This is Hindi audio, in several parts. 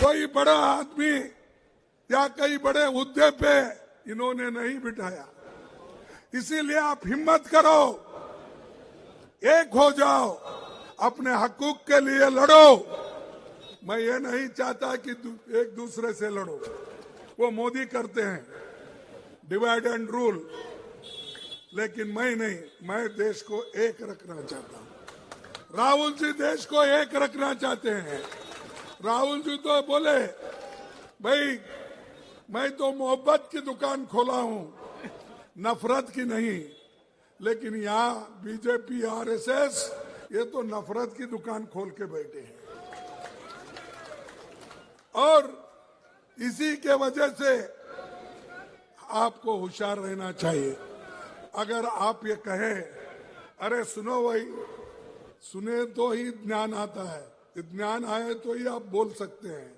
कोई बड़ा आदमी या कई बड़े हुद्दे पे इन्होंने नहीं बिठाया। इसीलिए आप हिम्मत करो, एक हो जाओ, अपने हकूक के लिए लड़ो। मैं ये नहीं चाहता कि एक दूसरे से लड़ो, वो मोदी करते हैं डिवाइड एंड रूल, लेकिन मैं नहीं, मैं देश को एक रखना चाहता हूं। राहुल जी देश को एक रखना चाहते हैं। राहुल जी तो बोले भाई मैं तो मोहब्बत की दुकान खोला हूं, नफरत की नहीं, लेकिन यहाँ बीजेपी आरएसएस ये तो नफरत की दुकान खोल के बैठे हैं। और इसी के वजह से आपको होशियार रहना चाहिए। अगर आप ये कहें अरे सुनो भाई, सुने तो ही ज्ञान आता है, ज्ञान आए तो ही आप बोल सकते हैं।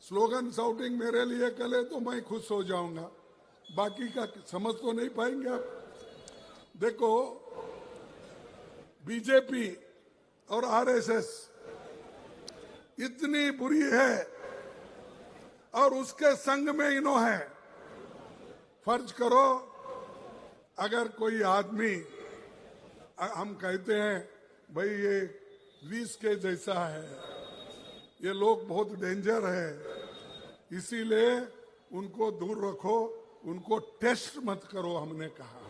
स्लोगन शाउटिंग मेरे लिए करे तो मैं खुश हो जाऊंगा, बाकी का समझ तो नहीं पाएंगे आप। देखो बीजेपी और आरएसएस इतनी बुरी है और उसके संग में इन्हों है। फर्ज करो अगर कोई आदमी, हम कहते हैं भाई ये विष के जैसा है, ये लोग बहुत डेंजर है, इसीलिए उनको दूर रखो, उनको टेस्ट मत करो, हमने कहा।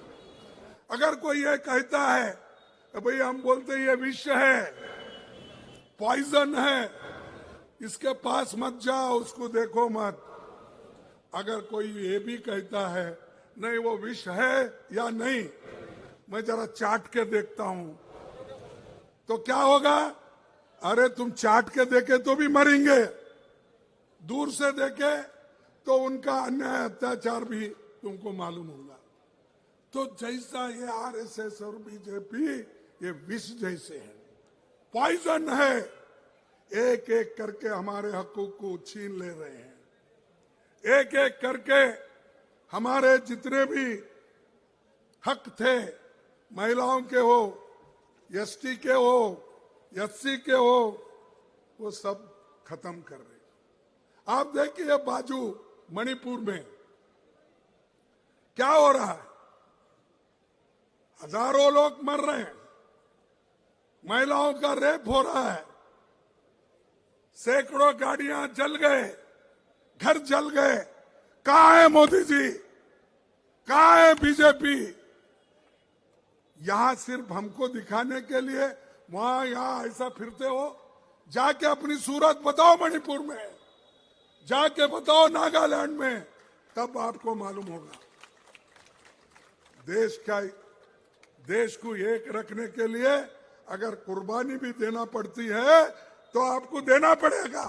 अगर कोई ये कहता है तो भाई हम बोलते ये विष है, पॉइजन है, इसके पास मत जाओ, उसको देखो मत। अगर कोई ये भी कहता है नहीं वो विष है या नहीं, मैं जरा चाट के देखता हूं, तो क्या होगा? अरे तुम चाट के देखे तो भी मरेंगे, दूर से देखे तो उनका अन्याय अत्याचार भी तुमको मालूम होगा। तो जैसा ये आरएसएस और बीजेपी ये विष जैसे है, पॉइजन है, एक एक करके हमारे हकों को छीन ले रहे हैं। एक एक करके हमारे जितने भी हक थे, महिलाओं के हो, एसटी के हो, एससी के हो, वो सब खत्म कर रहे। आप देखिए बाजू मणिपुर में क्या हो रहा है, हजारों लोग मर रहे हैं, महिलाओं का रेप हो रहा है, सैकड़ों गाड़ियां जल गए, घर जल गए। कहां है मोदी जी, कहां है बीजेपी? यहां सिर्फ हमको दिखाने के लिए वहां यहां ऐसा फिरते हो। जाके अपनी सूरत बताओ मणिपुर में, जाके बताओ नागालैंड में, तब आपको मालूम होगा। देश को एक रखने के लिए अगर कुर्बानी भी देना पड़ती है तो आपको देना पड़ेगा।